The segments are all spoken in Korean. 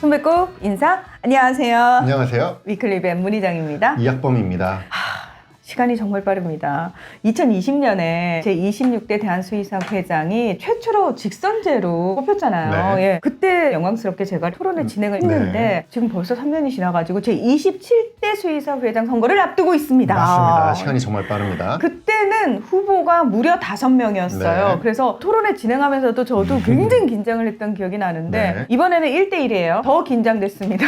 손 뵙고 인사. 안녕하세요. 안녕하세요. 위클리의 문희정입니다. 이학범입니다. 시간이 정말 빠릅니다. 2020년에 제26대 대한수의사 회장이 최초로 직선제로 뽑혔잖아요. 네. 예. 그때 영광스럽게 제가 토론회 진행을 했는데 네. 지금 벌써 3년이 지나가지고 제27대 수의사 회장 선거를 앞두고 있습니다. 맞습니다. 시간이 정말 빠릅니다. 그때는 후보가 무려 5명이었어요. 네. 그래서 토론회 진행하면서도 저도 굉장히 긴장을 했던 기억이 나는데 네. 이번에는 1대1이에요. 더 긴장됐습니다.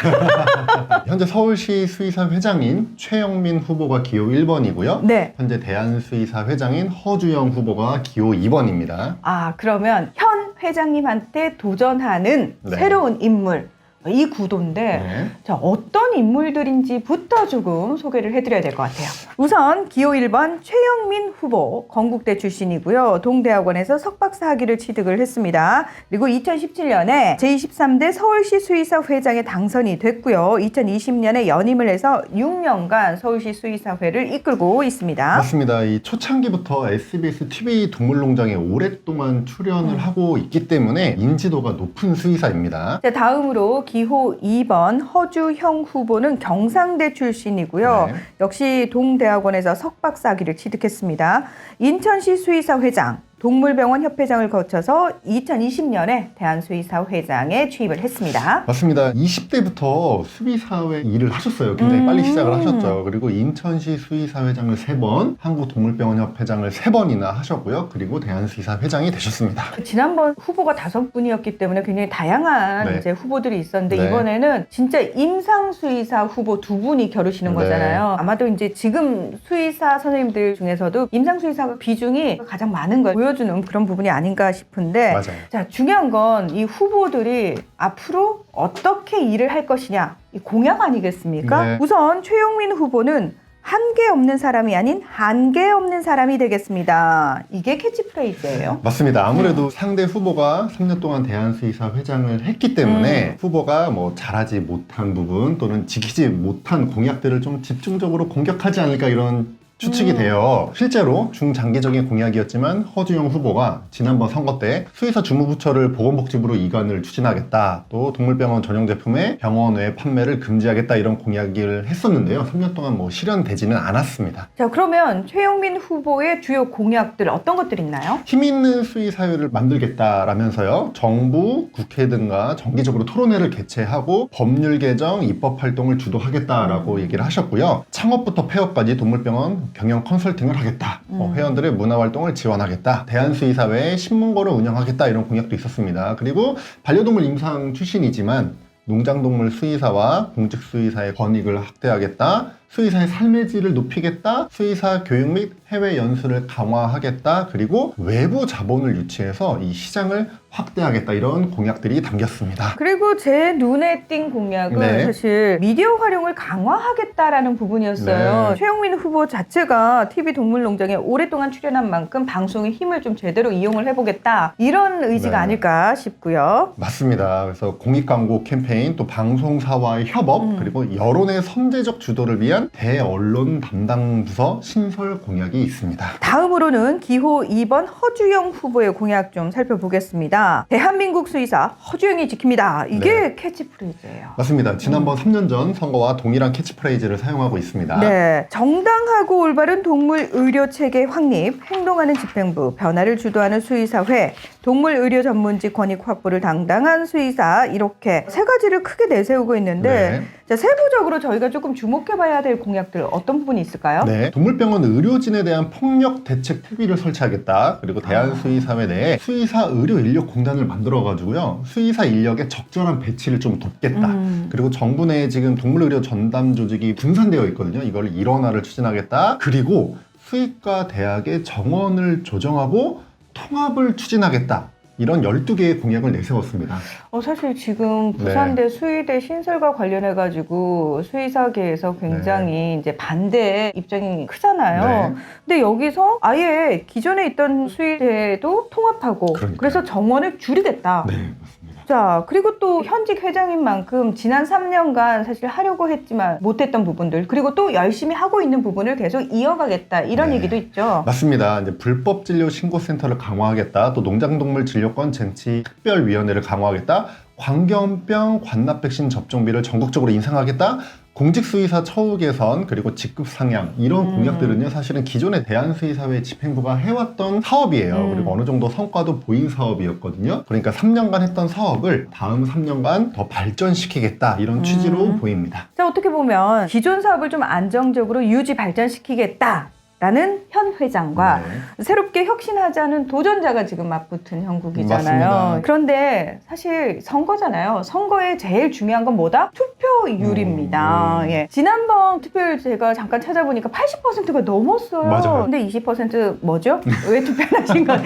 현재 서울시 수의사 회장인 최영민 후보가 기호 1번이고요. 네. 현재 대한수의사 회장인 허주영 후보가 기호 2번입니다. 그러면 현 회장님한테 도전하는 네. 새로운 인물, 이 구도인데 네. 자, 어떤 인물들인지부터 조금 소개를 해드려야 될 것 같아요. 우선 기호 1번 최영민 후보, 건국대 출신이고요. 동대학원에서 석박사 학위를 취득을 했습니다. 그리고 2017년에 제23대 서울시 수의사 회장에 당선이 됐고요. 2020년에 연임을 해서 6년간 서울시 수의사회를 이끌고 있습니다. 맞습니다. 이 초창기부터 SBS TV 동물농장에 오랫동안 출연을 하고 있기 때문에 인지도가 높은 수의사입니다. 자, 다음으로 기호 2번 허주형 후보는 경상대 출신이고요. 네. 역시 동대학원에서 석박사 학위를 취득했습니다. 인천시 수의사 회장, 동물병원 협회장을 거쳐서 2020년에 대한수의사 회장에 취임을 했습니다. 맞습니다. 20대부터 수의사회 일을 하셨어요. 굉장히 빨리 시작을 하셨죠. 그리고 인천시 수의사회장을 3번, 한국동물병원협회장을 3번이나 하셨고요. 그리고 대한수의사 회장이 되셨습니다. 지난번 후보가 5분이었기 때문에 굉장히 다양한 네. 이제 후보들이 있었는데 네. 이번에는 진짜 임상수의사 후보 2분이 겨루시는 네. 거잖아요. 아마도 이제 지금 수의사 선생님들 중에서도 임상수의사 비중이 가장 많은 걸 보여주는 그런 부분이 아닌가 싶은데 맞아요. 자, 중요한 건 이 후보들이 앞으로 어떻게 일을 할 것이냐, 이 공약 아니겠습니까? 네. 우선 최영민 후보는 한계 없는 사람이 아닌 한계 없는 사람이 되겠습니다. 이게 캐치프레이즈예요. 맞습니다. 아무래도 상대 후보가 3년 동안 대한수의사 회장을 했기 때문에 후보가 뭐 잘하지 못한 부분 또는 지키지 못한 공약들을 좀 집중적으로 공격하지 않을까 이런 추측이 돼요. 실제로 중장기적인 공약이었지만 허주영 후보가 지난번 선거 때 수의사 주무부처를 보건복지부로 이관을 추진하겠다, 또 동물병원 전용 제품의 병원 외 판매를 금지하겠다 이런 공약을 했었는데요. 3년 동안 뭐 실현되지는 않았습니다. 자, 그러면 최영민 후보의 주요 공약들 어떤 것들이 있나요? 힘 있는 수의사회를 만들겠다라면서요. 정부, 국회 등과 정기적으로 토론회를 개최하고 법률 개정, 입법 활동을 주도하겠다라고 얘기를 하셨고요. 창업부터 폐업까지 동물병원 경영 컨설팅을 하겠다. 회원들의 문화활동을 지원하겠다. 대한수의사회에 신문고를 운영하겠다. 이런 공약도 있었습니다. 그리고 반려동물 임상 출신이지만 농장동물 수의사와 공직수의사의 권익을 확대하겠다. 수의사의 삶의 질을 높이겠다. 수의사 교육 및 해외 연수를 강화하겠다. 그리고 외부 자본을 유치해서 이 시장을 확대하겠다. 이런 공약들이 담겼습니다. 그리고 제 눈에 띈 공약은 네. 사실 미디어 활용을 강화하겠다라는 부분이었어요. 네. 최영민 후보 자체가 TV 동물농장에 오랫동안 출연한 만큼 방송의 힘을 좀 제대로 이용을 해보겠다. 이런 의지가 네. 아닐까 싶고요. 맞습니다. 그래서 공익광고 캠페인, 또 방송사와의 협업, 그리고 여론의 선제적 주도를 위한 대언론 담당 부서 신설 공약이 있습니다. 다음으로는 기호 2번 허주영 후보의 공약 좀 살펴보겠습니다. 대한민국 수의사 허주영이 지킵니다. 이게 네. 캐치프레이즈예요. 맞습니다. 지난번 3년 전 선거와 동일한 캐치프레이즈를 사용하고 있습니다. 네, 정당하고 올바른 동물 의료 체계 확립, 행동하는 집행부, 변화를 주도하는 수의사회, 동물 의료 전문직 권익 확보를 당당한 수의사, 이렇게 세 가지를 크게 내세우고 있는데 네. 자, 세부적으로 저희가 조금 주목해봐야 될 공약들 어떤 부분이 있을까요? 네, 동물병원 의료진에 대한 폭력 대책 특위를 설치하겠다. 그리고 대한수의사회 내에 수의사 의료 인력 공단을 만들어가지고요. 수의사 인력의 적절한 배치를 좀 돕겠다. 그리고 정부 내에 지금 동물의료 전담 조직이 분산되어 있거든요. 이걸 일원화를 추진하겠다. 그리고 수의과 대학의 정원을 조정하고 통합을 추진하겠다. 이런 12개의 공약을 내세웠습니다. 사실 지금 부산대 수의대 신설과 관련해가지고 수의사계에서 굉장히 이제 반대 입장이 크잖아요. 네. 근데 여기서 아예 기존에 있던 수의대도 통합하고 그러니까요. 그래서 정원을 줄이겠다. 네, 맞습니다. 자, 그리고 또 현직 회장인 만큼 지난 3년간 사실 하려고 했지만 못했던 부분들, 그리고 또 열심히 하고 있는 부분을 계속 이어가겠다, 이런 네. 얘기도 있죠. 맞습니다. 이제 불법 진료 신고센터를 강화하겠다. 또 농작동물 진료권 쟁취 특별위원회를 강화하겠다. 광견병 관납 백신 접종비를 전국적으로 인상하겠다. 공직수의사 처우 개선, 그리고 직급 상향, 이런 공약들은요 사실은 기존의 대한수의사회 집행부가 해왔던 사업이에요. 그리고 어느 정도 성과도 보인 사업이었거든요. 그러니까 3년간 했던 사업을 다음 3년간 더 발전시키겠다, 이런 취지로 보입니다. 자, 어떻게 보면 기존 사업을 좀 안정적으로 유지 발전시키겠다 라는 현 회장과 새롭게 혁신하자는 도전자가 지금 맞붙은 형국이잖아요. 맞습니다. 그런데 사실 선거잖아요. 선거에 제일 중요한 건 뭐다? 투표율입니다. 예. 지난번 투표율 제가 잠깐 찾아보니까 80%가 넘었어요. 맞아요. 근데 20% 뭐죠? 왜 투표하신 건?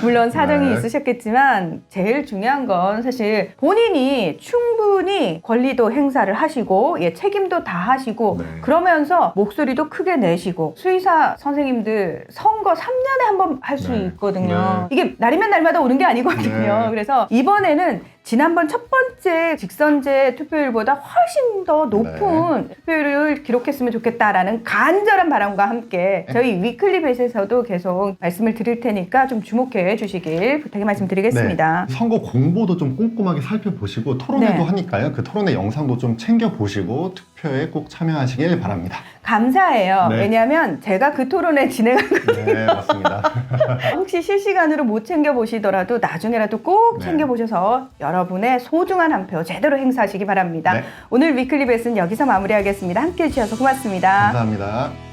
물론 사정이 네. 있으셨겠지만 제일 중요한 건 사실 본인이 충분히 권리도 행사를 하시고, 예, 책임도 다 하시고, 네. 그러면서 목소리도 크게 내시고, 수의사 선생님들 선거 3년에 한 번 할 수 네. 있거든요. 네. 이게 날이면 날마다 오는 게 아니거든요. 네. 그래서 이번에는 지난번 첫 번째 직선제 투표율보다 훨씬 더 높은 투표율을 기록했으면 좋겠다라는 간절한 바람과 함께 저희 위클리벳에서도 계속 말씀을 드릴 테니까 좀 주목해 주시길 부탁의 말씀드리겠습니다. 네. 선거 공보도 좀 꼼꼼하게 살펴보시고 토론회도 네. 하니까요. 그 토론회 영상도 좀 챙겨보시고 투표에 꼭 참여하시길 바랍니다. 감사해요. 네. 왜냐하면 제가 그 토론회 진행한 네, 맞습니다. 혹시 실시간으로 못 챙겨보시더라도 나중에라도 꼭 네. 챙겨보셔서 여러분의 소중한 한 표 제대로 행사하시기 바랍니다. 네. 오늘 위클리벳은 여기서 마무리하겠습니다. 함께해 주셔서 고맙습니다. 감사합니다.